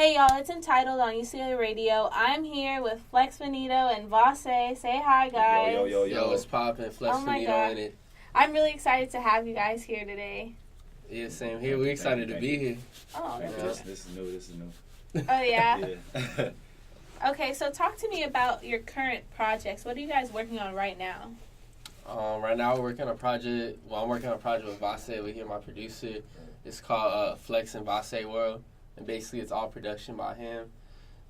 Hey y'all, it's entitled on UCLA Radio. I'm here with Flex Finito and Vossay. Say hi, guys. Yo, what's poppin'? Flex Finito in it. I'm really excited to have you guys here today. Yeah, same here. We're excited to be here. Oh, this is new. Oh, yeah? Yeah. Okay, so talk to me about your current projects. What are you guys working on right now? Right now we're working on a project. Well, I'm working on a project with Vossay. We hear my producer. It's called Flex in Vossay World. And basically it's all production by him.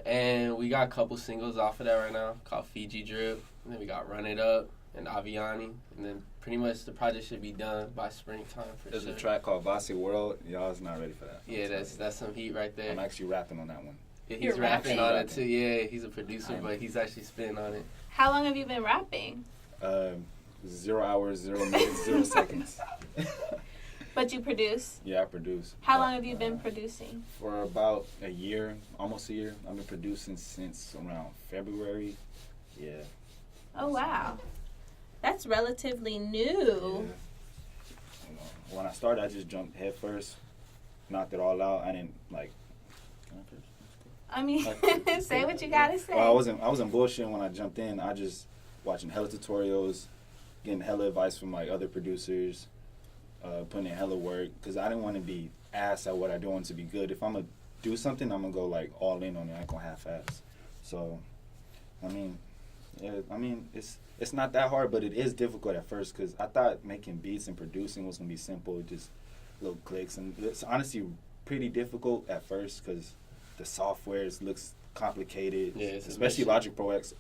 And we got a couple singles off of that right now called Fiji Drip. And then we got Run It Up and Aviani. And then pretty much the project should be done by springtime for There's sure. a track called Vossay World. Y'all's not ready for that. Yeah, that's some heat right there. I'm actually rapping on that one. Yeah, he's You're rapping on it rapping. too. Yeah, he's a producer, but he's actually spinning on it. How long have you been rapping? 0 hours, 0 minutes, 0 seconds. But you produce? Yeah, I produce. How long have you been producing? For about a year, almost a year. I've been producing since around February. Yeah. Oh, wow. That's relatively new. Yeah. You know, when I started, I just jumped head first, knocked it all out. I didn't like. Can I curse? I mean, say what you gotta say. Well, I wasn't bullshitting when I jumped in. I just watching hella tutorials, getting hella advice from like other producers, putting in hella work because I didn't want to be ass at what I do. I want to be good. If I'm gonna do something, I'm gonna go like all in on it. I ain't gonna half-ass. So, I mean, it's not that hard, but it is difficult at first because I thought making beats and producing was gonna be simple, just little clicks, and it's honestly pretty difficult at first because the software looks complicated, especially Logic Pro X.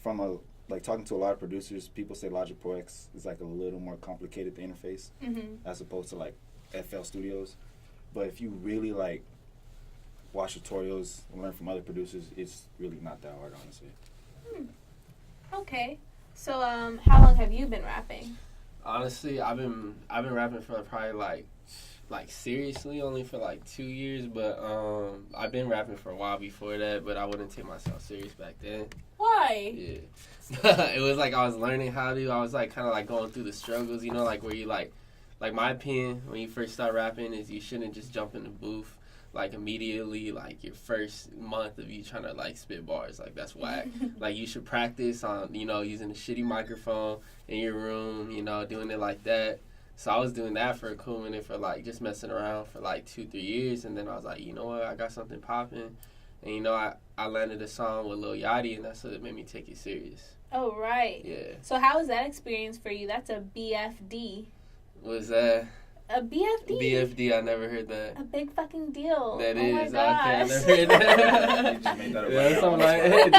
From talking to a lot of producers, people say Logic Pro X is like a little more complicated, the interface, as opposed to like FL Studios. But if you really like watch tutorials and learn from other producers, it's really not that hard, honestly. Okay. So, how long have you been rapping? Honestly, I've been rapping for probably like seriously only for like 2 years, but I've been rapping for a while before that, but I wouldn't take myself serious back then. Why? Yeah. It was like I was learning how to. I was like kind of like going through the struggles, you know, like where you like my opinion when you first start rapping is you shouldn't just jump in the booth like immediately, like your first month of you trying to like spit bars. Like that's whack. Like you should practice on, you know, using a shitty microphone in your room, you know, doing it like that. So I was doing that for a cool minute, for like just messing around for like 2-3 years, and then I was like, you know what, I got something popping, and you know I landed a song with Lil Yachty, and that's what made me take it serious. Oh, right. Yeah. So how was that experience for you? That's a BFD. Was that A BFD? BFD? I never heard that. A big fucking deal. That oh is. my Okay, gosh. I never heard that. You just made that up Yeah, right that's now, some on the like spot.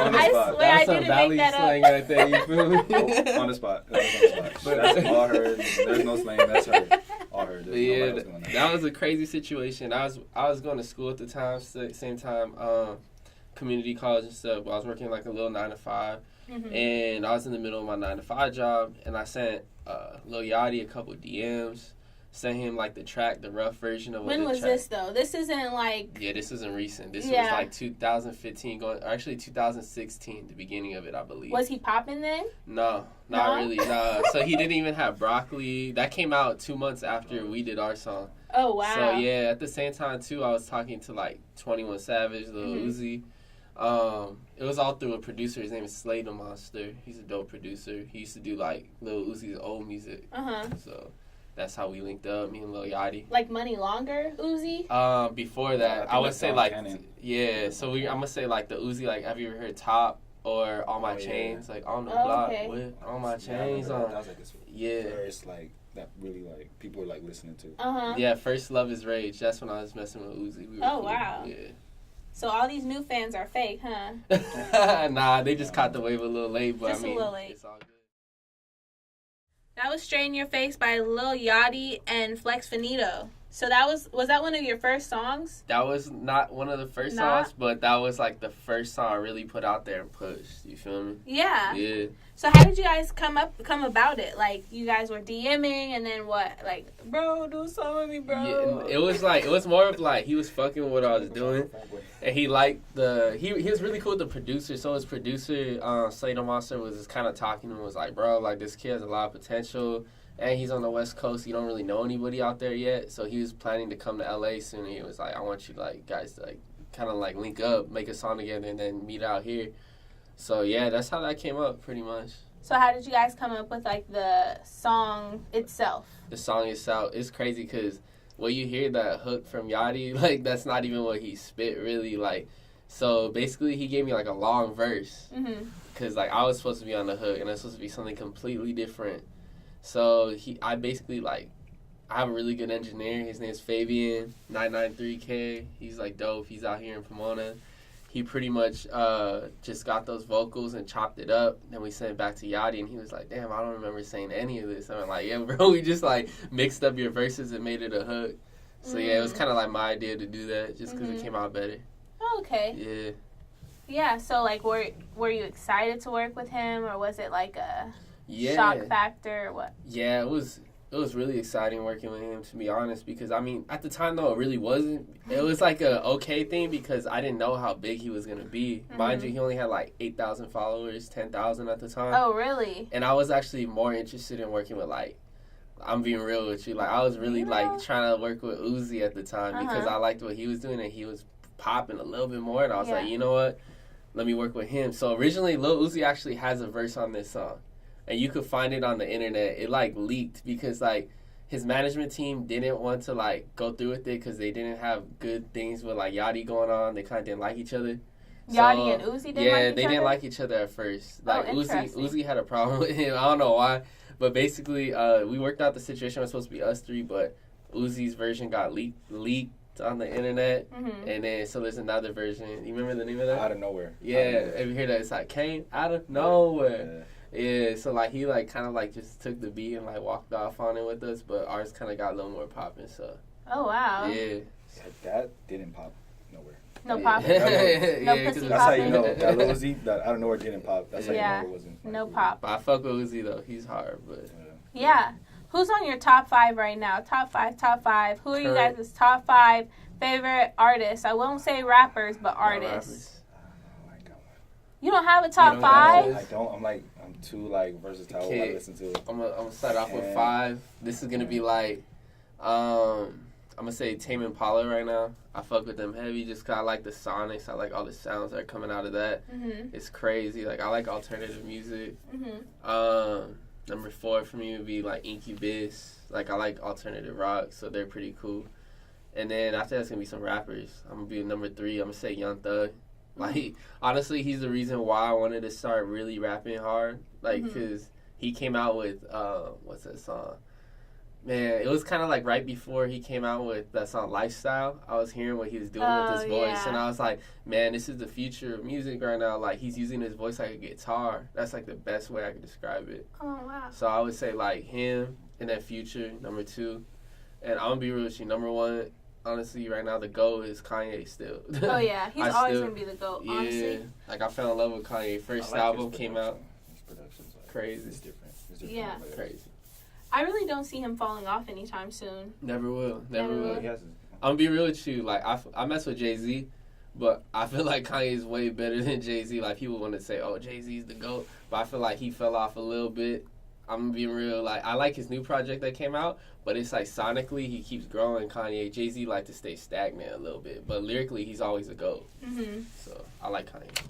On the I spot. swear I that's some didn't valley make that slang up. right there. You feel me? On the spot. That was on the spot. But- That's all her. There's no slang. That's her. All her. There's But nobody yeah, else doing that. that was a crazy situation. I was going to school at the time, same time, community college and stuff. But I was working like a little 9 to 5, and I was in the middle of my 9 to 5 job, and I sent Lil Yachty a couple DMs, sent him like the track, the rough version of what When the was track. this though? This isn't like. Yeah, this isn't recent. This was Yeah. like 2015, actually 2016, the beginning of it, I believe. Was he popping then? No, not No? really. No. So he didn't even have Broccoli. That came out 2 months after we did our song. Oh wow. So yeah, at the same time too, I was talking to like 21 Savage, Lil Uzi. It was all through a producer. His name is Slay the Monster. He's a dope producer. He used to do like Lil Uzi's old music. So that's how we linked up, me and Lil Yachty. Like Money Longer, Uzi? Before that, I I would think say that's like Tom Cannon. yeah. So I'm gonna say like the Uzi. Like, have you ever heard Top or All My Oh, yeah. Chains? Like on the Oh, block okay. with All My Yeah, I Chains remember on. that was like his Yeah. first like that really like people were like listening to. Yeah, First Love Is Rage. That's when I was messing with Uzi. We were Oh, cool. wow. Yeah. So all these new fans are fake, huh? Nah, they just caught the wave a little late, but Just I a mean, little late. it's all good. That was Straighten Your Face by Lil Yachty and Flex Finito. So was that one of your first songs? That was not one of the first Not? songs, but that was like the first song I really put out there and pushed. You feel me? Yeah. Yeah. So how did you guys come about it? Like you guys were DMing and then what? Like, bro, do a song with me, bro. Yeah, and it was more of like he was fucking with what I was doing, and he liked he was really cool with the producer. So his producer, Slay the Monster, was just kind of talking to him, was like, bro, like this kid has a lot of potential, and he's on the West Coast. You don't really know anybody out there yet, so he was planning to come to LA soon. And he was like, I want you guys to like kind of like link up, make a song together, and then meet out here. So yeah, that's how that came up pretty much. So how did you guys come up with like the song itself? The song itself, it's crazy because when you hear that hook from Yachty, like that's not even what he spit really. Like, so basically he gave me like a long verse because like I was supposed to be on the hook and it's supposed to be something completely different. So I basically like, I have a really good engineer. His name's Fabian 993K. He's like dope. He's out here in Pomona. He pretty much just got those vocals and chopped it up. Then we sent it back to Yachty, and he was like, damn, I don't remember saying any of this. I'm like, yeah, bro, we just, like, mixed up your verses and made it a hook. So, yeah, it was kind of, like, my idea to do that just because it came out better. Oh, okay. Yeah. Yeah, so, like, were you excited to work with him, or was it, like, a shock factor, or what? Yeah, it was really exciting working with him, to be honest, because, I mean, at the time, though, it really wasn't. It was, like, a okay thing because I didn't know how big he was going to be. Mind you, he only had, like, 8,000 followers, 10,000 at the time. Oh, really? And I was actually more interested in working with, like, I'm being real with you. Like, I was really, like, trying to work with Uzi at the time because I liked what he was doing and he was popping a little bit more. And I was like, you know what? Let me work with him. So, originally, Lil Uzi actually has a verse on this song. And you could find it on the internet. It, like, leaked because, like, his management team didn't want to, like, go through with it because they didn't have good things with, like, Yachty going on. They kind of didn't like each other. Yachty and Uzi didn't like each other? Yeah, they didn't like each other at first. Like, Uzi had a problem with him. I don't know why. But basically, we worked out the situation. It was supposed to be us three, but Uzi's version got leaked on the internet. And then, so there's another version. You remember the name of that? Out of Nowhere. Yeah, if you hear that, it's like, came out of nowhere. Yeah, so, like, he, like, kind of, like, just took the beat and, like, walked off on it with us, but ours kind of got a little more popping, so. Oh, wow. Yeah. That didn't pop nowhere. No popping? No pussy That's how you popping? know. That Lil Uzi, that Out of Nowhere didn't pop. That's how you know it wasn't. No pop. But I fuck with Uzi, though. He's hard, but. Yeah. Who's on your top 5 right now? Top 5. Who are you guys' top 5 favorite artists? I won't say rappers, but artists. You don't have a top 5? I don't. I'm too, like, versatile what I listen to. I'm gonna start off with 5. This is gonna be like, I'm gonna say Tame Impala right now. I fuck with them heavy just 'cause I like the sonics. I like all the sounds that are coming out of that. It's crazy. Like, I like alternative music. Number 4 for me would be like Incubus. Like, I like alternative rock, so they're pretty cool. And then after that's gonna be some rappers. I'm gonna be number 3. I'm gonna say Young Thug. Like, honestly, he's the reason why I wanted to start really rapping hard. Like, because he came out with, what's that song? Man, it was kind of like right before he came out with that song Lifestyle. I was hearing what he was doing with his voice, and I was like, man, this is the future of music right now. Like, he's using his voice like a guitar. That's, like, the best way I could describe it. Oh, wow. So I would say, like, him and that Future, number 2. And I'm going to be real with you, number 1, honestly, right now, the GOAT is Kanye still. Oh, yeah. He's always going to be the GOAT, honestly. Yeah. Like, I fell in love with Kanye. First album came out. His production's like, Crazy. It's different. Yeah. Crazy. I really don't see him falling off anytime soon. Never will. Never will. I'm gonna be real with you. Like, I mess with Jay-Z, but I feel like Kanye's way better than Jay-Z. Like, people want to say, oh, Jay-Z's the GOAT, but I feel like he fell off a little bit. I'm gonna be real. Like, I like his new project that came out, but it's like sonically he keeps growing. Kanye, Jay-Z like to stay stagnant a little bit, but lyrically he's always a GOAT. So I like Kanye.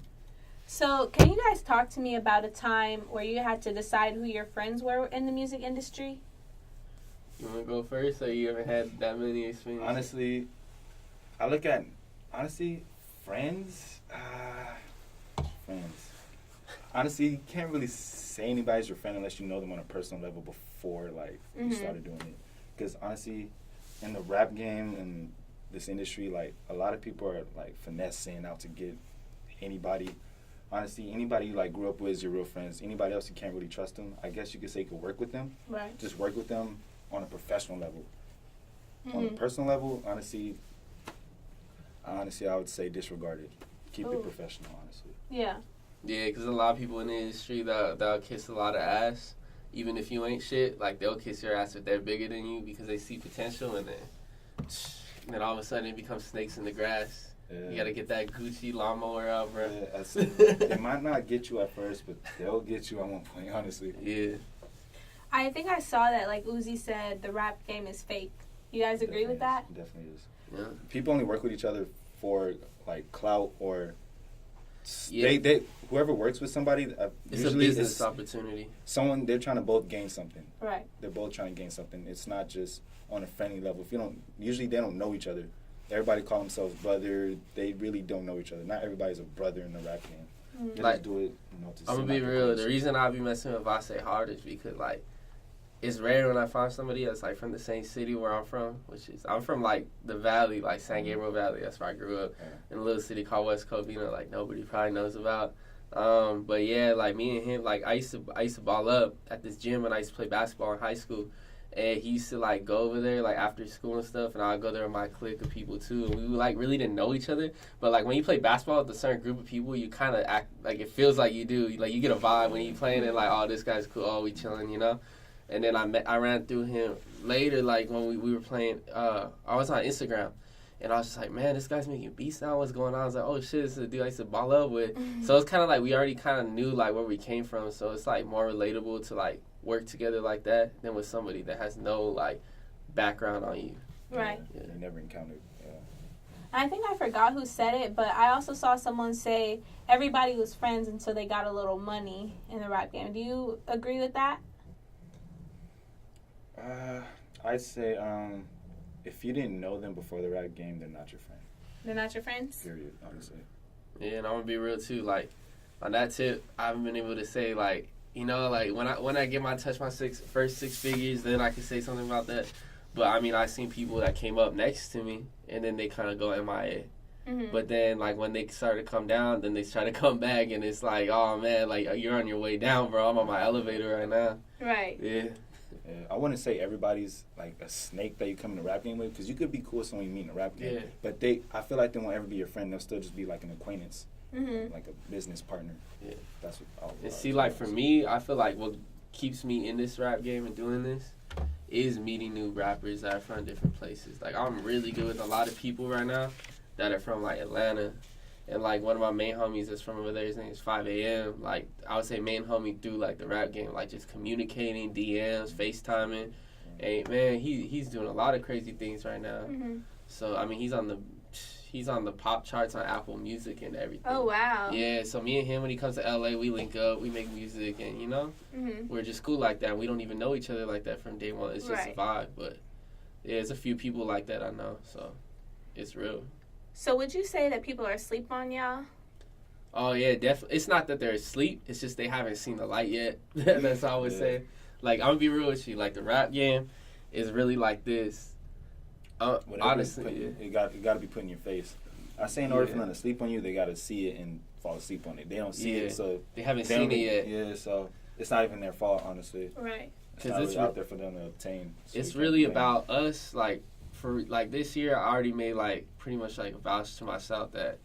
So, can you guys talk to me about a time where you had to decide who your friends were in the music industry? You want to go first, or you haven't had that many experiences? Honestly, I look at, friends. Friends. Honestly, you can't really say anybody's your friend unless you know them on a personal level before, like, you started doing it. Because, honestly, in the rap game and this industry, like, a lot of people are, like, finessing out to get anybody. Honestly, anybody you, like, grew up with is your real friends. Anybody else you can't really trust them. I guess you could say you could work with them. Right. Just work with them on a professional level. On a personal level, honestly, I would say disregard it. Keep it professional, honestly. Yeah. Yeah, because a lot of people in the industry, they'll kiss a lot of ass. Even if you ain't shit, like, they'll kiss your ass if they're bigger than you because they see potential, and then all of a sudden it becomes snakes in the grass. Yeah. You got to get that Gucci lawnmower out, bro. Yeah, that's it. They might not get you at first, but they'll get you at one point, honestly. Yeah. I think I saw that, like, Uzi said the rap game is fake. You guys agree with that? Definitely is. Yeah. People only work with each other for like clout or Yeah. they whoever works with somebody. It's usually a business opportunity. Someone they're trying to both gain something. Right. They're both trying to gain something. It's not just on a friendly level. If you don't, usually they don't know each other. Everybody call themselves brother. They really don't know each other. Not everybody's a brother in the rap game. They Like, just do it, to I'm gonna be real. The reason I be messing with Vossay hard is because like it's rare when I find somebody that's like from the same city where I'm from, which is I'm from like the valley, like San Gabriel Valley. That's where I grew up in a little city called West Covina, like nobody probably knows about. But yeah, like me and him, like I used to ball up at this gym when I used to play basketball in high school. And he used to like go over there like after school and stuff, and I'd go there with my clique of people too. And we like really didn't know each other, but like when you play basketball with a certain group of people, you kind of act like it feels like you do. Like you get a vibe when you playing, and like, oh, this guy's cool, oh, we chilling, you know. And then I ran through him later, like when we were playing. I was on Instagram, and I was just like, man, this guy's making beats now. What's going on? I was like, oh shit, this is a dude I used to ball up with. So it's kind of like we already kind of knew like where we came from. So it's like more relatable to like work together like that than with somebody that has no like background on you. Right. Yeah. You never encountered. Yeah. I think I forgot who said it, but I also saw someone say everybody was friends until they got a little money in the rap game. Do you agree with that? I'd say if you didn't know them before the rap game, they're not your friend. They're not your friends? Period, honestly. Yeah, and I'm gonna be real too. Like on that tip, I haven't been able to say like, you know, like when I get my first six figures, then I can say something about that. But I mean, I've seen people that came up next to me, and then they kind of go MIA. Mm-hmm. But then like when they start to come down, then they try to come back, and it's like, oh man, like you're on your way down, bro. I'm on my elevator right now. Right. Yeah. I wouldn't say everybody's like a snake that you come in a rap game with, because you could be cool with someone you meet in a rap game. Yeah. But I feel like they won't ever be your friend. They'll still just be like an acquaintance, like a business partner. Yeah. That's what. And see, like for me, I feel like what keeps me in this rap game and doing this is meeting new rappers that are from different places. Like I'm really good with a lot of people right now that are from like Atlanta. And, like, one of my main homies that's from over there, his name is 5 a.m. Like, I would say main homie through, like, the rap game. Like, just communicating, DMs, FaceTiming. And, man, he's doing a lot of crazy things right now. Mm-hmm. So, I mean, he's on the pop charts on Apple Music and everything. Oh, wow. Yeah, so me and him, when he comes to L.A., we link up, we make music, and, you know, we're just cool like that. We don't even know each other like that from day one. It's just a vibe. But, yeah, there's a few people like that I know, so it's real. So would you say that people are asleep on y'all? Oh, yeah, definitely. It's not that they're asleep. It's just they haven't seen the light yet. That's all I would say. Like, I'm going to be real with you. Like, the rap game is really like this. Honestly, it got to be put in your face. I say in order for them to sleep on you, they got to see it and fall asleep on it. They don't see it, so they haven't seen it yet. Yeah, so it's not even their fault, honestly. Right. It's not really out there for them to obtain. So it's really about us, like, for like this year, I already made like pretty much like a vows to myself that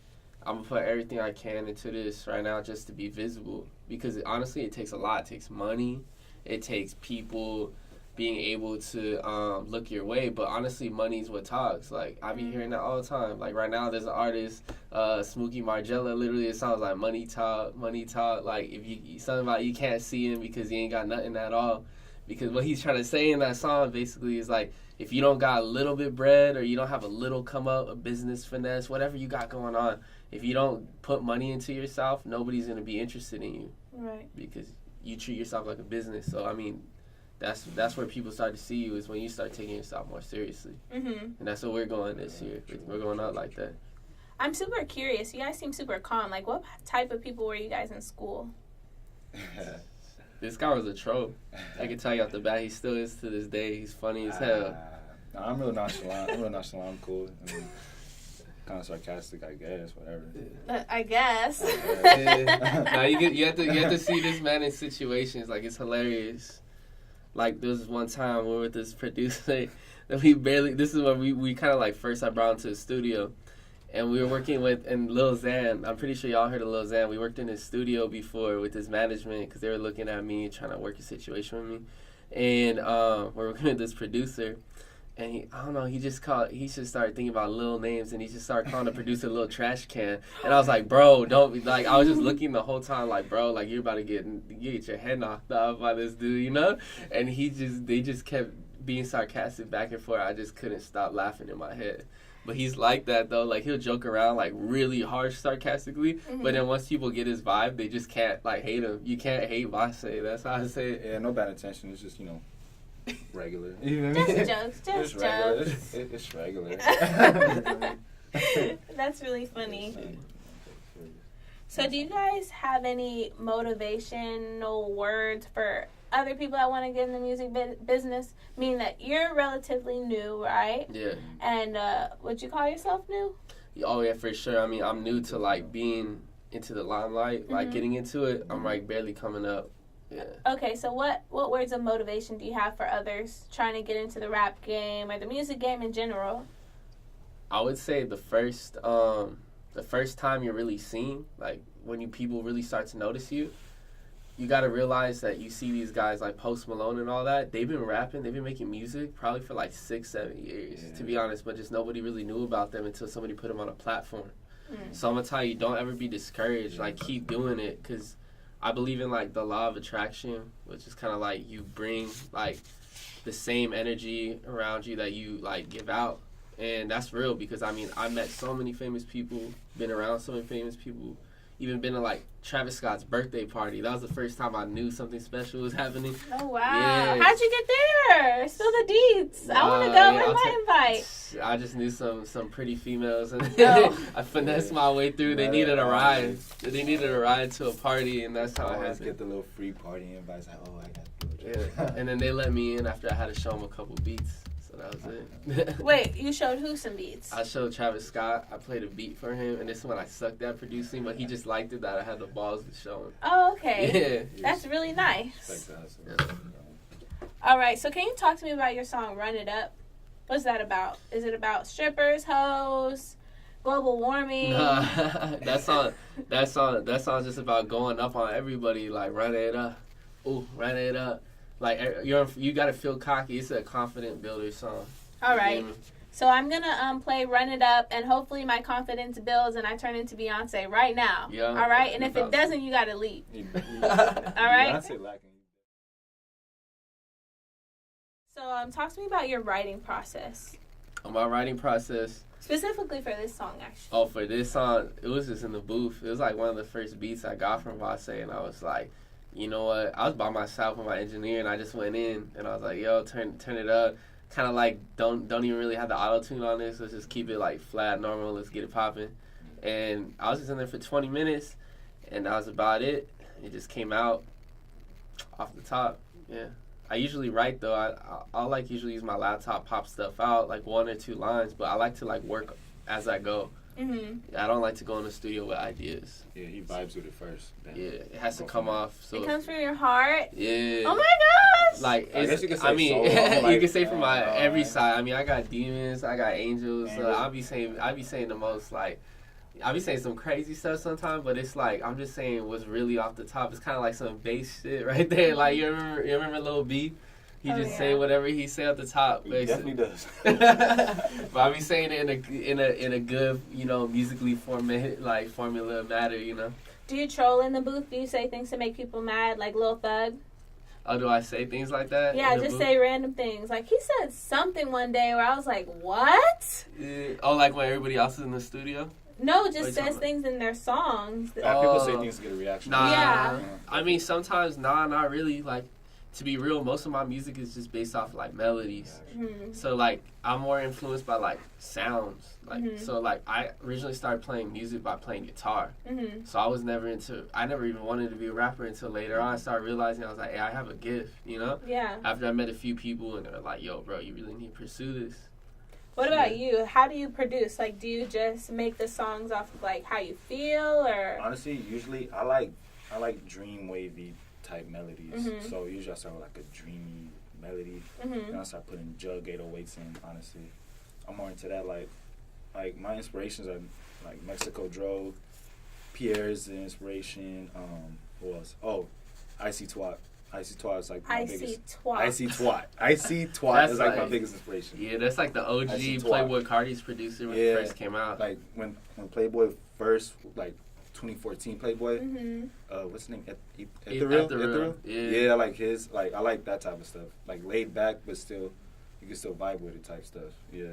I'm gonna put everything I can into this right now just to be visible, because honestly it takes a lot. It takes money, it takes people being able to look your way, but honestly money is what talks. Like I be hearing that all the time. Like right now there's an artist, Smokey Margella, literally it sounds like money talk. Like if you something about you can't see him because he ain't got nothing at all. Because what he's trying to say in that song basically is like, if you don't got a little bit bread, or you don't have a little come up, a business finesse, whatever you got going on, if you don't put money into yourself, nobody's going to be interested in you. Right. Because you treat yourself like a business. So, I mean, that's where people start to see you, is when you start taking yourself more seriously. Mm-hmm. And that's what we're going this year. We're going out like that. I'm super curious. You guys seem super calm. Like, what type of people were you guys in school? This guy was a troll. I can tell you off the bat, he still is to this day. He's funny as hell. No, I'm real nonchalant. I'm cool. I mean, kind of sarcastic, I guess. Whatever. I guess. Now you have to see this man in situations. Like, it's hilarious. Like, there was one time we were with this producer that this is when we kind of like first I brought him to the studio. And we were working with Lil Xan. I'm pretty sure y'all heard of Lil Xan. We worked in his studio before with his management because they were looking at me trying to work a situation with me. And we're working with this producer. And he just started thinking about little names, and he just started calling the producer a little trash can. And I was like, bro, don't be like, I was just looking the whole time like, bro, like you're about to get your head knocked off by this dude, you know? And they just kept being sarcastic back and forth. I just couldn't stop laughing in my head. But he's like that, though. Like, he'll joke around, like, really harsh sarcastically. Mm-hmm. But then once people get his vibe, they just can't, like, hate him. You can't hate Vossay. That's how I say it. Yeah, no bad intention. It's just, you know, regular. Just jokes. Just jokes. It's regular. That's really funny. So do you guys have any motivational words for other people that want to get in the music business? Meaning that you're relatively new, right? Yeah. And would you call yourself new? Oh, yeah, for sure. I mean, I'm new to, like, being into the limelight, like, getting into it. I'm, like, barely coming up. Yeah. Okay, so what words of motivation do you have for others trying to get into the rap game or the music game in general? I would say the first time you're really seen, like, when people really start to notice you, you got to realize that you see these guys like Post Malone and all that. They've been rapping, they've been making music probably for like 6-7 years, to be honest, but just nobody really knew about them until somebody put them on a platform. So I'm going to tell you, don't ever be discouraged. Like, keep doing it, because I believe in, like, the law of attraction, which is kind of like you bring, like, the same energy around you that you, like, give out. And that's real, because, I mean, I met so many famous people, been around so many famous people, even been to, like, Travis Scott's birthday party. That was the first time I knew something special was happening. Oh, wow. Yeah. How'd you get there? Spill the deets. I want to go. Where's my invite? I just knew some pretty females, and I finessed my way through. They needed a ride. They needed a ride to a party, and that's how I had to get the little free party invites. Like, oh, I got and then they let me in after I had to show them a couple beats. That was it. Wait, you showed who some beats? I showed Travis Scott. I played a beat for him, and this is when I sucked at producing, but he just liked it that I had the balls to show him. Oh, okay. Yeah. That's really nice. All right, so can you talk to me about your song, Run It Up? What's that about? Is it about strippers, hoes, global warming? Nah, that song's just about going up on everybody, like, run it up. Ooh, run it up. Like, you gotta feel cocky. It's a confident builder song. All right. So I'm gonna play "Run It Up," and hopefully my confidence builds and I turn into Beyonce right now. Yeah. All right. And if it doesn't, you gotta leave. All right. So talk to me about your writing process. My writing process. Specifically for this song, actually. Oh, for this song, it was just in the booth. It was like one of the first beats I got from Vossay, and I was like, you know what? I was by myself with my engineer, and I just went in, and I was like, yo, turn it up. Kind of like, don't even really have the auto-tune on this. Let's just keep it, like, flat, normal. Let's get it popping. And I was just in there for 20 minutes, and that was about it. It just came out off the top. Yeah. I usually write, though. I like usually use my laptop, pop stuff out, like 1 or 2 lines, but I like to, like, work as I go. Mm-hmm. I don't like to go in the studio with ideas. Yeah, he vibes with it first. Yeah, it has to come off. So it comes from your heart. Yeah. Oh my gosh. Like, I guess you can say you can say from my every side. I mean, I got demons, I got angels. I be saying the most, like, I be saying some crazy stuff sometimes, but it's like I'm just saying what's really off the top. It's kind of like some bass shit right there. Like, you remember Lil B? He just say whatever he say at the top. He definitely does. But I be saying it in a good, you know, musically formula matter, you know. Do you troll in the booth? Do you say things to make people mad, like Lil Thug? Oh, do I say things like that? Yeah, just say random things. Like, he said something one day where I was like, what? Oh, like when everybody else is in the studio? No, just says things in their songs. People say things to get a reaction. Nah. Yeah. I mean, sometimes, not really. Like, to be real, most of my music is just based off, like, melodies. Mm-hmm. So, like, I'm more influenced by, like, sounds. Like, so, like, I originally started playing music by playing guitar. Mm-hmm. So I never even wanted to be a rapper until later on. I started realizing, I was like, hey, I have a gift, you know? Yeah. After I met a few people, and they're like, yo, bro, you really need to pursue this. What about you? How do you produce? Like, do you just make the songs off of, like, how you feel, or? Honestly, usually, I like dream wavy type melodies. Mm-hmm. So usually I start with like a dreamy melody. Mm-hmm. And I start putting jug 808s in, honestly. I'm more into that. Like my inspirations are like Mexico Dro, Pierre's the inspiration. Who else? Oh, Icy Twat. Icy Twat is like my biggest. Icy Twat is like my biggest inspiration. Yeah, that's like the OG Playboy Cardi's producer when he first came out. Like when Playboy first, like 2014 Playboy. Mm-hmm. What's his name? Ethereal? Yeah, I like his. Like, I like that type of stuff. Like, laid back, but still, you can still vibe with it type stuff. Yeah.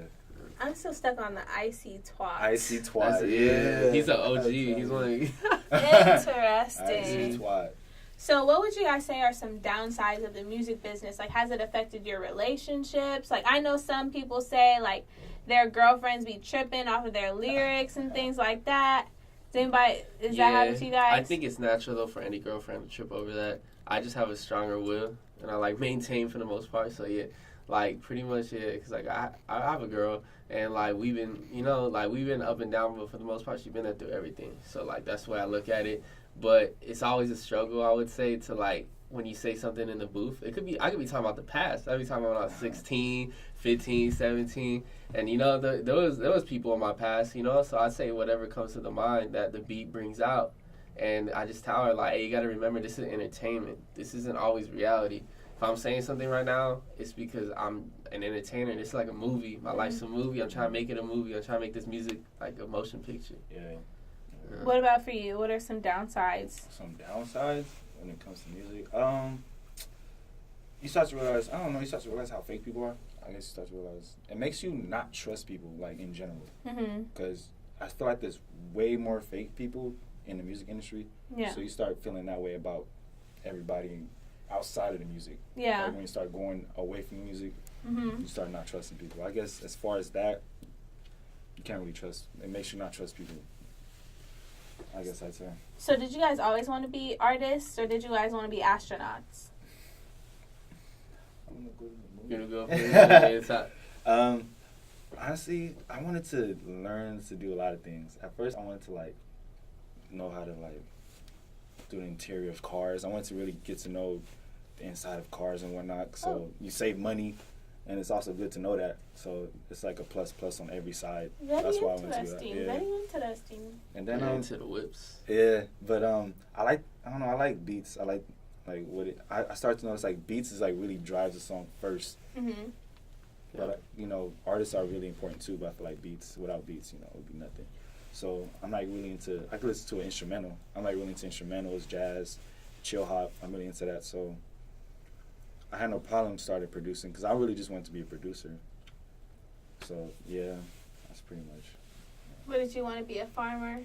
I'm still stuck on the icy twat. Icy twat. Yeah. He's an OG. He's one. Interesting. Icy twat. So what would you guys say are some downsides of the music business? Like, has it affected your relationships? Like, I know some people say, like, their girlfriends be tripping off of their lyrics and things like that. Does that happen to you guys? I think it's natural, though, for any girlfriend to trip over that. I just have a stronger will, and I, like, maintain for the most part. So, yeah, like, pretty much, yeah, because, like, I have a girl, and, like, we've been, we've been up and down, but for the most part, she's been there through everything. So, like, that's the way I look at it. But it's always a struggle, I would say, to, like, when you say something in the booth. I could be talking about the past. I'd be talking about when I was 16, 15, 17. And, there was people in my past, So I'd say whatever comes to the mind that the beat brings out. And I just tell her, like, hey, you got to remember, this is entertainment. This isn't always reality. If I'm saying something right now, it's because I'm an entertainer. It's like a movie. My life's a movie. I'm trying to make it a movie. I'm trying to make this music like a motion picture. Yeah. What about for you? What are some downsides? Some downsides when it comes to music? You start to realize, you start to realize how fake people are. I guess you start to realize it makes you not trust people, like, in general. Because I feel like there's way more fake people in the music industry. Yeah. So you start feeling that way about everybody outside of the music. Yeah. Like when you start going away from music, you start not trusting people. I guess as far as that, you can't really trust. It makes you not trust people. I guess I'd say. So did you guys always want to be artists, or did you guys want to be astronauts? I'm gonna go for it. Honestly, I wanted to learn to do a lot of things. At first, I wanted to, like, know how to, like, do the interior of cars. I wanted to really get to know the inside of cars and whatnot. So you save money, and it's also good to know that. So it's like a plus on every side. That's why I went to that. Yeah. Very interesting. And then into the whips. Yeah, but I like beats. I like what it. I started to notice, like, beats is, like, really drives the song first. But artists are really important too. But I feel like beats, without beats, it would be nothing. So I'm like really into. I could listen to an instrumental. I'm like really into instrumentals, jazz, chill hop. I'm really into that. So I had no problem started producing because I really just wanted to be a producer. So yeah, that's pretty much. What did you want to be, a farmer?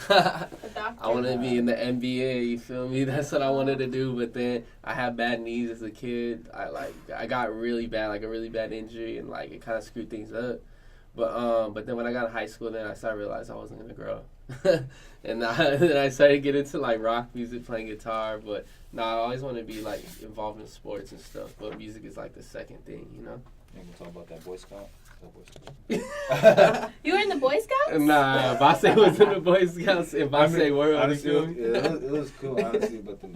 A doctor? I wanted to be in the NBA, you feel me? That's what I wanted to do, but then I had bad knees as a kid. I got really bad, like a really bad injury, and like it kind of screwed things up. But then when I got to high school, then I started to realize I wasn't gonna grow. And then I started to get into like rock music, playing guitar. But I always wanted to be like involved in sports and stuff. But music is like the second thing, You gonna talk about that Boy Scout? You were in the Boy Scouts? Nah, Vossay was in the Boy Scouts in Vossay World. Honestly, it was cool, honestly, but the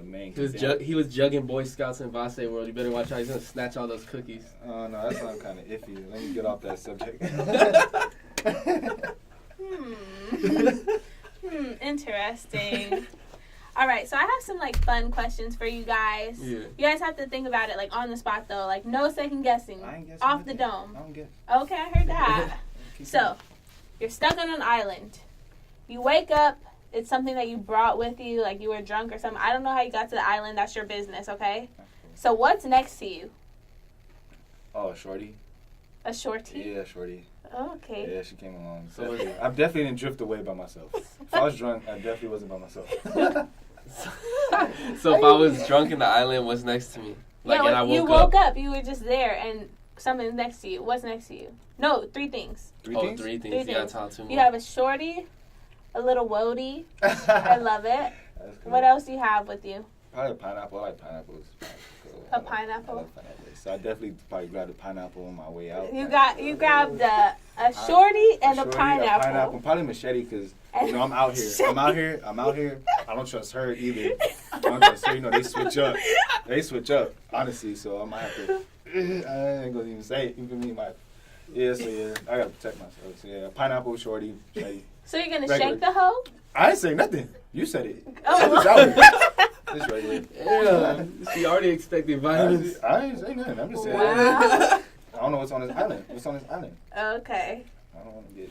main. He was jugging Boy Scouts in Vossay World. You better watch out. He's gonna snatch all those cookies. Oh no, that sounds kind of iffy. Let me get off that subject. Interesting. All right, so I have some like fun questions for you guys. Yeah. You guys have to think about it like on the spot though, like no second guessing. I ain't guessing off the dome. I don't guess. Okay, I heard that. So, you're stuck on an island. You wake up. It's something that you brought with you, like you were drunk or something. I don't know how you got to the island. That's your business, okay? So what's next to you? Oh, a shorty. A shorty? Yeah, a shorty. Oh, okay. Yeah, she came along. So I definitely didn't drift away by myself. If I was drunk, I definitely wasn't by myself. So if I was drunk in the island, what's next to me? Like, yeah, and I woke up. You were just there, and something's next to you. What's next to you? No, three things. Three things. You gotta talk to me. You have a shorty, a little woody. I love it. Cool. What else do you have with you? Probably a pineapple. I like pineapples. A pineapple? I like pineapple. So I definitely probably grabbed a pineapple on my way out. You grabbed a shorty and a pineapple. Probably machete because I'm out here. I'm out here. I don't trust her either. I don't trust her. They switch up. Honestly, so I might have to. I ain't gonna even say it. You feel me? I gotta protect myself. So yeah, pineapple, shorty, machete. So you're gonna shake the hoe? I didn't say nothing. You said it. Oh. It's regular. Yeah, she already expected violence. I ain't say nothing. I'm just saying. Wow. I don't know what's on this island. Okay. I don't want to get,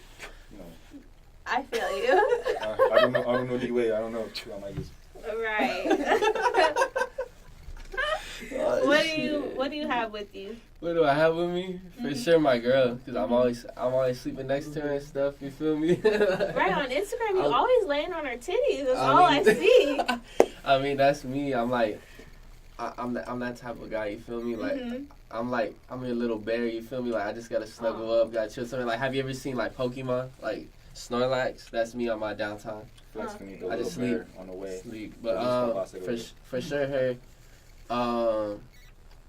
I feel you. I don't know the way. I don't know. I might just. Right. What do you have with you? What do I have with me? For sure, my girl, because I'm always sleeping next to her and stuff. You feel me? Right, on Instagram, you always laying on her titties. That's all I see. I mean, that's me. I'm like, I'm that type of guy. You feel me? Like, I'm a little bear. You feel me? Like, I just gotta snuggle up, gotta chill something. Like, have you ever seen like Pokemon? Like Snorlax? That's me on my downtime. Flex Finito, I just sleep on the way. But for sure, her.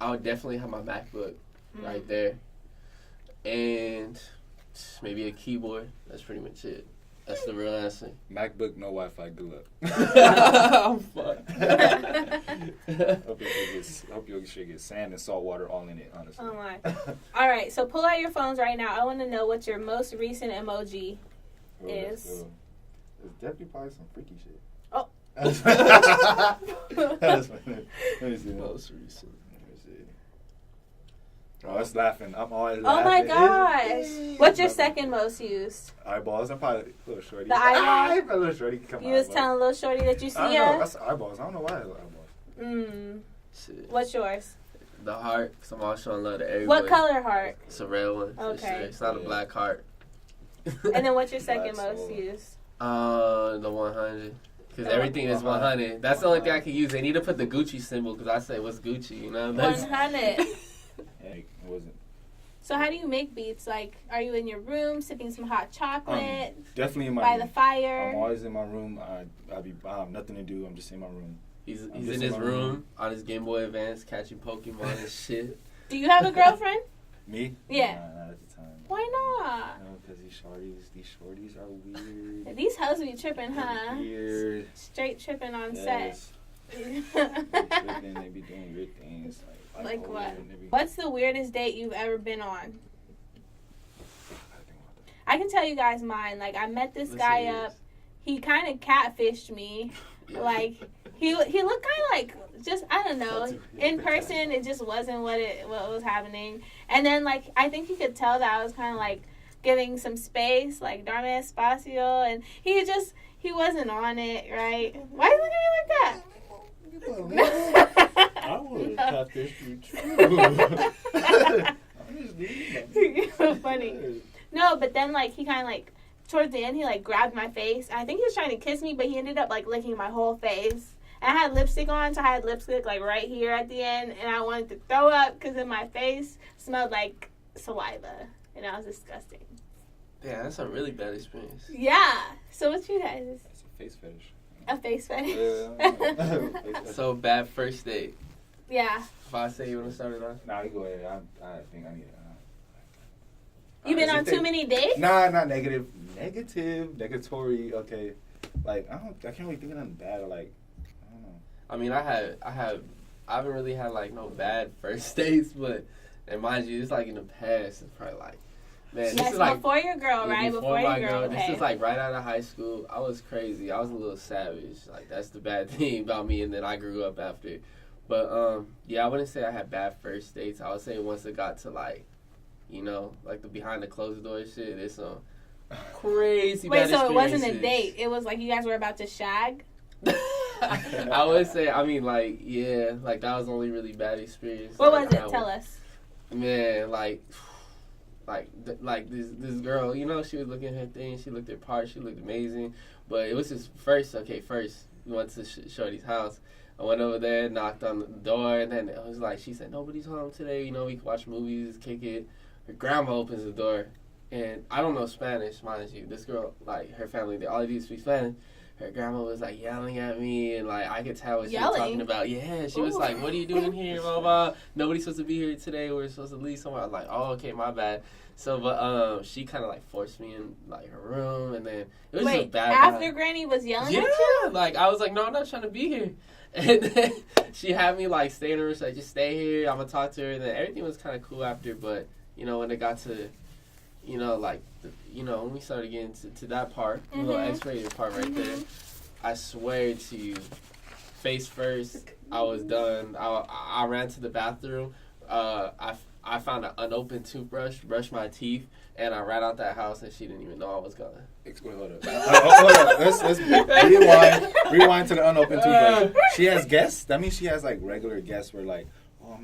I would definitely have my MacBook right there, and maybe a keyboard. That's pretty much it. That's the real answer. MacBook, no Wi-Fi. Good luck. I'm fucked. Hope you should get sand and salt water all in it. Honestly. Oh my! All right, so pull out your phones right now. I want to know what your most recent emoji is. It's definitely probably some freaky shit. Oh. Let me see. Most recent. Oh, it's laughing. I'm always laughing. Oh my gosh. What's your second most used? Eyeballs. I'm probably a little shorty. The eyeball? A little shorty. Come you was telling little shorty that you see I don't know. That's eyeballs. I don't know why it's eyeballs. Shit. What's yours? The heart. Because I'm always showing love to everybody. What color heart? It's a red one. Okay. Sure. It's not a black heart. And then what's your second most used? The 100. Because everything is 100. That's the only thing I can use. They need to put the Gucci symbol because I say, what's Gucci? You know? 100. It wasn't. So how do you make beats? Like, are you in your room sipping some hot chocolate? Definitely in my by room. The fire. I'm always in my room. I have nothing to do. I'm just in my room. He's in his room on his Game Boy Advance catching Pokemon and shit. Do you have a girlfriend? Me? Yeah. Nah, not at the time. Why not? No, because these shorties are weird. These hoes be tripping, huh? Weird. Straight tripping on set. They tripping. They be doing weird things. Like what? What's the weirdest date you've ever been on? I can tell you guys mine. Like, I met this guy up. He kind of catfished me. Like, he looked kind of like, just, I don't know. In person, it just wasn't what was happening. And then, like, I think he could tell that I was kind of, like, giving some space, like, Darme Espacio. And he wasn't on it, right? Why are you looking at me like that? I would have catfished you too. You're so funny. No, but then like he kind of like towards the end he like grabbed my face. I think he was trying to kiss me, but he ended up like licking my whole face. And I had lipstick on, so I had lipstick like right here at the end, and I wanted to throw up because in my face smelled like saliva, and that was disgusting. Yeah, that's a really bad experience. Yeah. So what's you guys? That's a face fetish. A face fetish. Yeah. So bad first date. Yeah. Vossay, you want to start it off? Nah, you go ahead. I think I need it. You been on too many dates? Nah, not negative. Negatory. Okay. Like I can't really think of nothing bad. Like I don't know. I mean, I haven't really had like no bad first dates, but and mind you, it's like in the past. It's probably like, man, this is like before your girl, right? Before your girl. Okay. This is like right out of high school. I was crazy. I was a little savage. Like that's the bad thing about me, and then I grew up after. But yeah, I wouldn't say I had bad first dates. I would say once it got to like, you know, like the behind the closed door shit, it's some crazy bad experiences. Wait, so it wasn't a date. It was like you guys were about to shag? I would say, I mean, like, yeah, like that was the only really bad experience. What was it? Tell us. Man, like this girl, you know, she was looking at her thing. She looked her part. She looked amazing. But it was just first, we went to Shorty's house. I went over there, knocked on the door, and then it was like, she said, nobody's home today. You know, we can watch movies, kick it. Her grandma opens the door, and I don't know Spanish, mind you. This girl, like, her family, they all do speak Spanish. Her grandma was, like, yelling at me, and, like, I could tell what she was talking about. Yeah, she was like, what are you doing here, blah, blah. Nobody's supposed to be here today. We're supposed to leave somewhere. I was like, oh, okay, my bad. So, but she kind of, like, forced me in, like, her room, and then it was just a bad after Granny was yelling at you? Yeah, like, I was like, no, I'm not trying to be here. And then she had me, like, stay in her room. She's like, just stay here. I'm going to talk to her. And then everything was kind of cool after. But, you know, when it got to, you know, like, when we started getting to that part, the little X-rated part right there, I swear to you, face first, I was done. I ran to the bathroom. I found an unopened toothbrush, brushed my teeth, and I ran out that house, and she didn't even know I was gone. Hold up. Let's rewind to the unopened toothbrush. She has guests? That means she has, like, regular guests where, like, oh,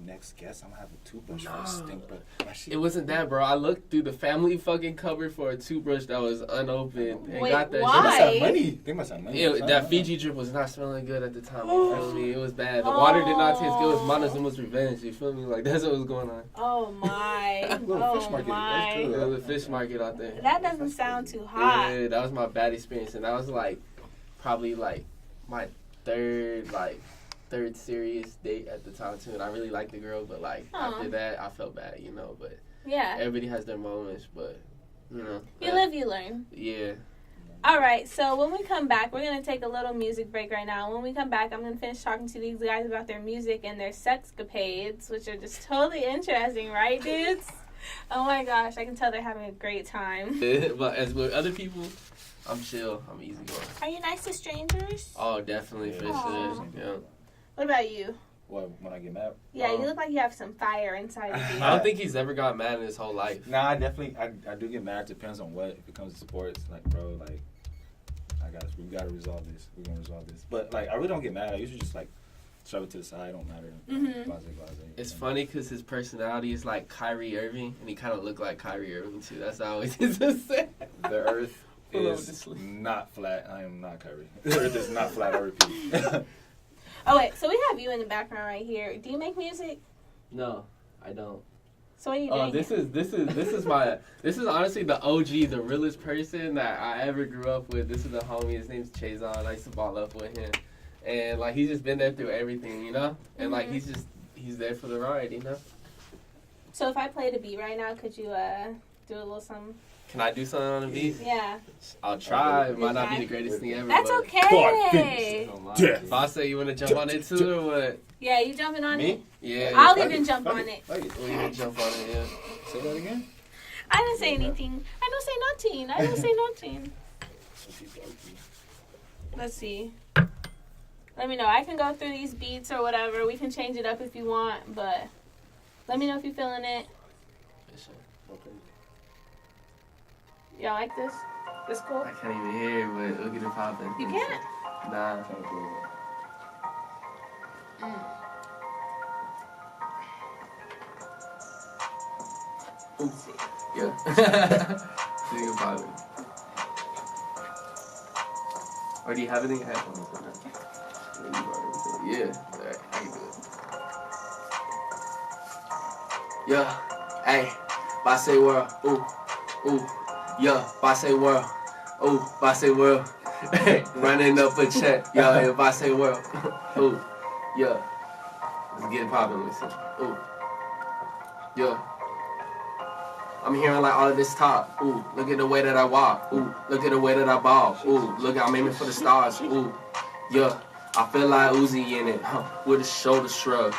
next guest, I'm gonna have a toothbrush for a stink, bro. It wasn't that, bro. I looked through the family fucking cupboard for a toothbrush that was unopened and Wait, got that why? They must have money. That Fiji drip was not smelling good at the time. You feel me? It was bad. The water did not taste good. It was Montezuma's revenge. You feel me? Like, that's what was going on. Oh my. Little fish Oh market. my. That's cool. It was a fish market out there. That doesn't sound too hot. Yeah, that was my bad experience. And that was like, probably like my third serious date at the time too, and I really liked the girl, but like after that I felt bad, you know. But yeah, everybody has their moments, but you know, you live, you learn. Yeah. All right, so when we come back, we're gonna take a little music break right now. When we come back, I'm gonna finish talking to these guys about their music and their sexcapades, which are just totally interesting, right, dudes? Oh my gosh, I can tell they're having a great time. But as with other people, I'm chill. I'm easygoing. Are you nice to strangers? Oh, definitely, for sure. Yeah. What about you? What, when I get mad? Yeah, you look like you have some fire inside of you. I don't think he's ever got mad in his whole life. Nah, I definitely, I do get mad. Depends on what. If it comes to sports, like, bro, like, we gotta resolve this. We're gonna resolve this. But, like, I really don't get mad. I usually just, like, shove it to the side. It don't matter. Blase. It's funny because his personality is like Kyrie Irving, and he kind of looked like Kyrie Irving, too. That's how I always used to say. The earth is not flat. I am not Kyrie. The earth is not flat, I repeat. Oh, wait, so we have you in the background right here. Do you make music? No, I don't. So what are you doing? This is honestly the OG, the realest person that I ever grew up with. This is the homie. His name's Chazon. I used to ball up with him, and like he's just been there through everything, you know. And like he's there for the ride, you know. So if I played a beat right now, could you do a little something? Can I do something on the beat? Yeah. I'll try. It might not be the greatest thing ever. That's okay. Vossay, you want to jump on it too, or what? Yeah, you jumping on it? Yeah. I'll even jump on it. Oh, you can jump on it, yeah. Say that again? I didn't say anything. I don't say nothing. Let's see. Let me know. I can go through these beats or whatever. We can change it up if you want, but let me know if you're feeling it. Y'all like this? This cool? I can't even hear it, but we'll get it popping. You can't? Nah. Let's see. Yeah. See it popping. Or do you have it in your headphones? Yeah. Alright, I can do it. Yeah. Hey. Vossay world. Ooh. Ooh. Yeah, Vossay world. Ooh, Vossay world. Running up a check. Yeah, yeah, Vossay world. Ooh, yeah. Let's get it poppin', listen. Ooh. Yeah. I'm hearing like all of this talk. Ooh, look at the way that I walk. Ooh, look at the way that I ball. Ooh, look, I'm aiming for the stars. Ooh, yeah. I feel like Uzi in it, with a shoulder shrug,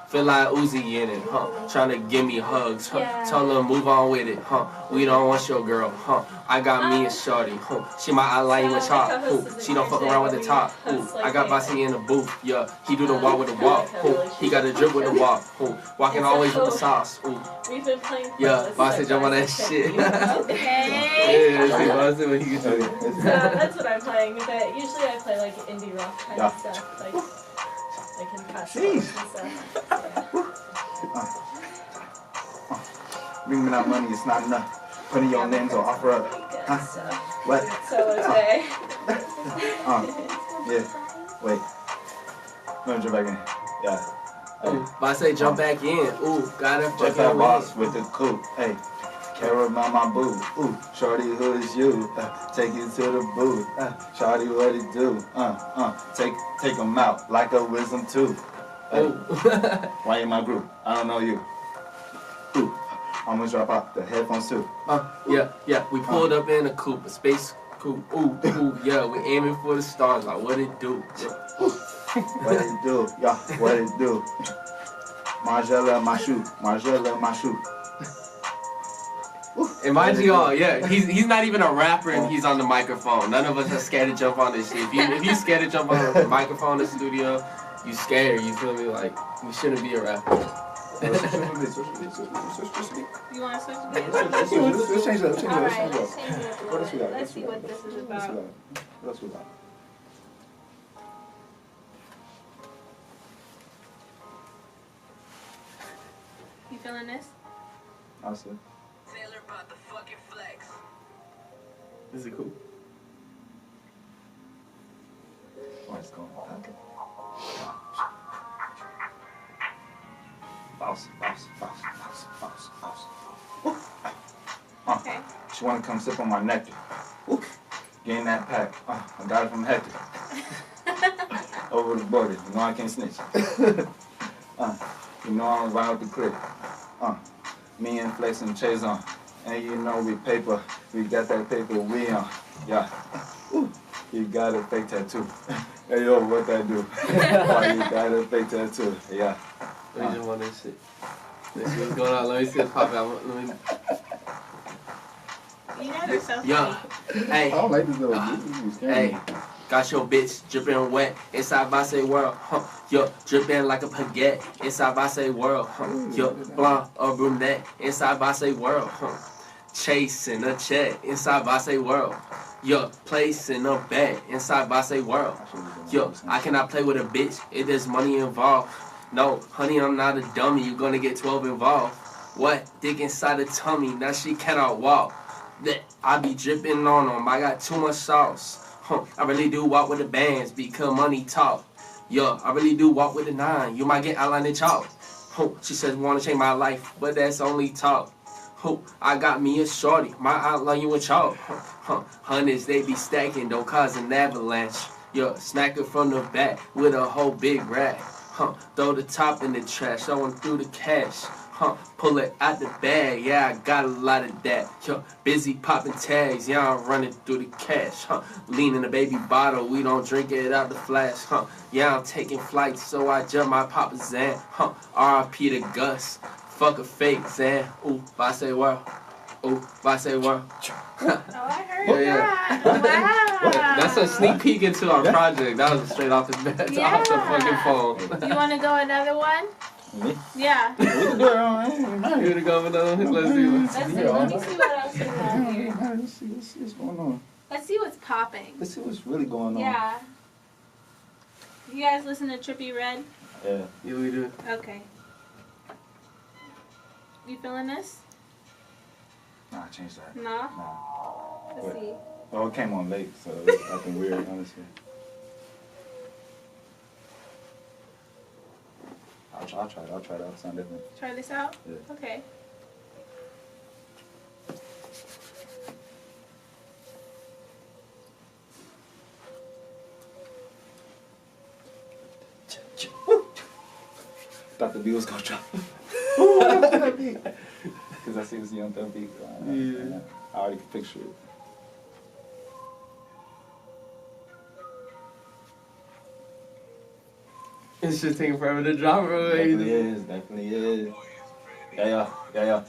Feel like Uzi in it, Trying to give me hugs, Tell her move on with it, We don't want your girl, I got me a shorty, She my ally with chop, She don't fuck around with the top, I got Vossay in the booth, yeah. He do the walk with the walk, He got the drip with the walk, Walking always with the sauce, Yeah, Vossay jump on that shit. Yeah, see Vossay when he can do it. So that's what I'm playing. But usually I play like indie rock kind of stuff, like in past and stuff. Bring me that money, it's not enough. Putting your names on offer up. Huh? What? So today. Yeah. Wait. Let me jump back in. Yeah. Ooh, Vossay jump back in. Ooh, got it Check that boss with the coupe. Hey. Caramel my boo. Ooh, shorty, who is you? Take you to the booth. Shorty, what it do? Take him out like a wisdom tooth. Why in my group? I don't know you. Ooh, I'm gonna drop out the headphones too. Yeah. We pulled up in a coupe, a space coupe. Ooh, yeah. We aiming for the stars. Like what it do? What it do? Yeah, what it do? Margella my shoe. Margella my shoe. And mind you all, yeah, he's not even a rapper and he's on the microphone. None of us are scared to jump on this shit. If you scared to jump on the microphone in the studio, you scared, you feel me? Like, you shouldn't be a rapper. You want to switch beats? Let's change it up. Alright, let's change it up a little bit. Let's see what this is about. What else we got? feeling this? I'll say. Taylor about the fucking flex. Is it cool? Oh, it's going back. Bounce. Okay. She want to come sip on my nectar. Getting that pack. I got it from Hector. Over the border. You know I can't snitch. You know I'm around with the clip. Me and Flex and Chase on. And you know we paper. We got that paper we on. Yeah. You got a fake tattoo. Hey yo, what that do? Why you got a fake tattoo? Yeah. Let me just want this shit. Let's see what's going on. Let me see it pop out. Let me... You guys are so funny. Yo, hey. I don't like this little Hey, got your bitch dripping wet inside Vossay world. Yo, dripping like a baguette inside Vossay world. Yo, blonde or brunette inside Vossay world. Chasing a check inside Vossay world. Yo, placing a bet inside Vossay world. Yo, I cannot play with a bitch if there's money involved. No, honey, I'm not a dummy. You're gonna get 12 involved. What? Dick inside the tummy. Now she cannot walk. I be dripping on them. I got too much sauce. I really do walk with the bands because money talk. Yo, I really do walk with the 9. You might get outlined in chalk. She says wanna change my life, but that's only talk. I got me a shorty. My outline you a chalk. Hundreds they be stacking, don't cause an avalanche. Yo, smack her from the back with a whole big rack. Throw the top in the trash, throwing through the cash. Pull it out the bag, yeah, I got a lot of that. Yo, busy popping tags, yeah, I'm running through the cash. Lean in a baby bottle, we don't drink it out the flash. Yeah, I'm taking flights, so I jump my Papa Zan. R.I.P. to Gus, fuck a fake Zan. Ooh, Vossay world. Ooh, Vossay world. Oh, I heard Yeah, that. Wow. That's a sneak peek into our project. That was straight off the bat, Yeah. off the fucking phone. You want to go another one? Me? Yeah. We can do it on You wanna go with another one? Let's see. Let's see. Let me see what else we have here. Let's see what's going on. Let's see what's popping. Let's see what's really going on. Yeah. You guys listen to Trippie Redd? Yeah. Yeah, we do. Okay. You feeling this? Nah, change that. No? Nah. Let's What? see. Oh, it came on late, so it's acting weird, honestly. I'll try it. I'll sound different. Try this out? Yeah. Okay. Thought the beat was gonna drop. Because I see this young thug beat. Yeah. I already can picture it. It's just taking forever to drop, bro. Definitely is. Yeah.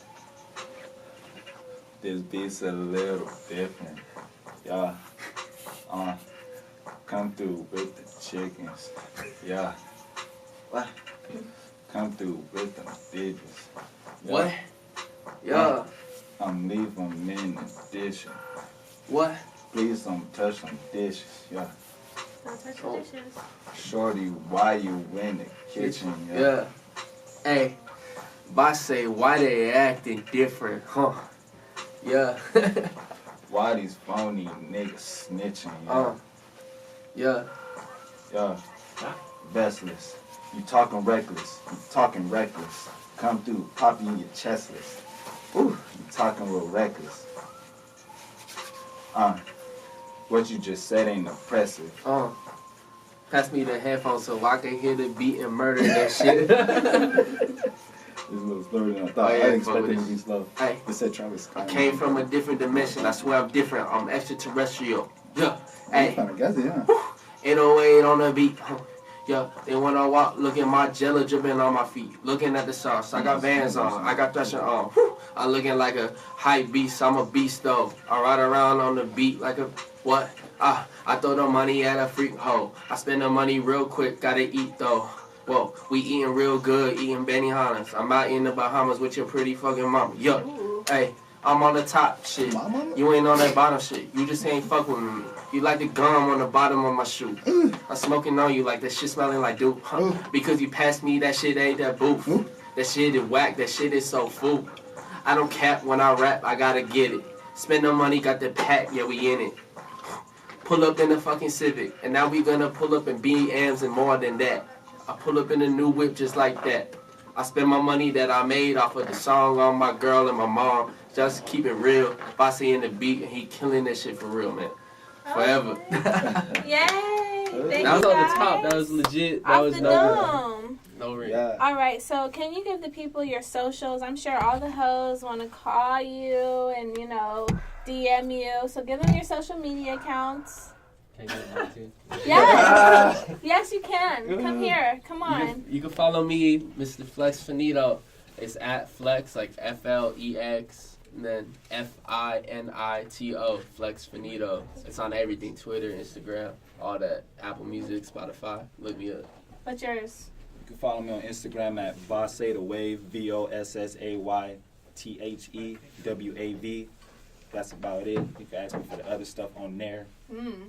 This beat's a little different. Yeah. Come through with the chickens. Yeah. What? Come through with the digits. Yeah. What? Yeah. I'm leaving them in the dish. What? Please don't touch them dishes. Yeah. Don't touch the dishes. Shorty, why you in the kitchen? Yeah. Hey, Vossay, why they acting different, huh? Yeah. Why these phony niggas snitching? Yeah. Yeah. Yeah. Vestless. You talking reckless. Come through, pop you in your chestless. Ooh, you talking real reckless. What you just said ain't impressive. Pass me the headphones so I can hear the beat and murder that shit. It's a little slower than I thought. Oh, yeah, I didn't expect it to be slow. Hey, It said Travis I Scott. came from a different dimension. I swear I'm different. I'm extraterrestrial. Yeah. Hey, Kind of guessed it, huh? 808 on the beat. Yeah, they wanna walk, look at my jello dripping on my feet. Looking at the sauce, I got Vans on, I got Thresher on. I'm looking like a hype beast, I'm a beast though. I ride around on the beat like a, what? I throw the money at a freak hoe. I spend the money real quick, gotta eat though. Whoa, we eating real good, eating Benihanas. I'm out in the Bahamas with your pretty fucking mama. Yo, hey, I'm on the top shit. You ain't on that bottom shit. You just ain't fuck with me. You like the gum on the bottom of my shoe. I'm smoking on you like that shit smelling like dope. Because you passed me that shit ain't that booth. That shit is whack, that shit is so full. I don't cap when I rap, I gotta get it. Spend no money, got the pack, yeah, we in it. Pull up in the fucking Civic, and now we gonna pull up in BMs and more than that. I pull up in a new whip just like that. I spend my money that I made off of the song on my girl and my mom. Just keep it real. Vossay in the beat, and he killing that shit for real, man. Forever. Yay! Thank That was you on the guys. top. That was legit. That Off was the no dome. no ring. Yeah. All right, so can you give the people your socials? I'm sure all the hoes want to call you and, you know, DM you. So give them your social media accounts. Can I get mine too? Yes. Yes, you can. Come here. Come You on. you can follow me, Mr. Flex Finito. It's at Flex, like FLEX, and then FINITO, Flex Finito. It's on everything, Twitter, Instagram, all that. Apple Music, Spotify. Look me up. What's yours? You can follow me on Instagram at Vossay the Wave, VOSSAYTHEWAV. That's about it. You can ask me for the other stuff on there.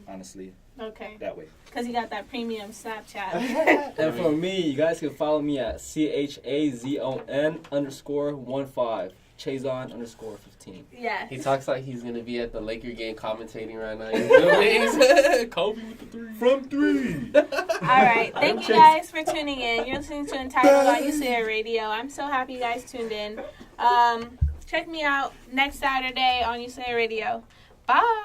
Honestly, Okay. that way. Because you got that premium Snapchat. And for me, you guys can follow me at CHAZON_15. Chazon_15. Yes. He talks like he's going to be at the Laker game commentating right now. You feel me? Kobe with the 3. From 3. All right. Thank you guys for tuning in. You're listening to Entitled on UCLA Radio. I'm so happy you guys tuned in. Check me out next Saturday on UCLA Radio. Bye.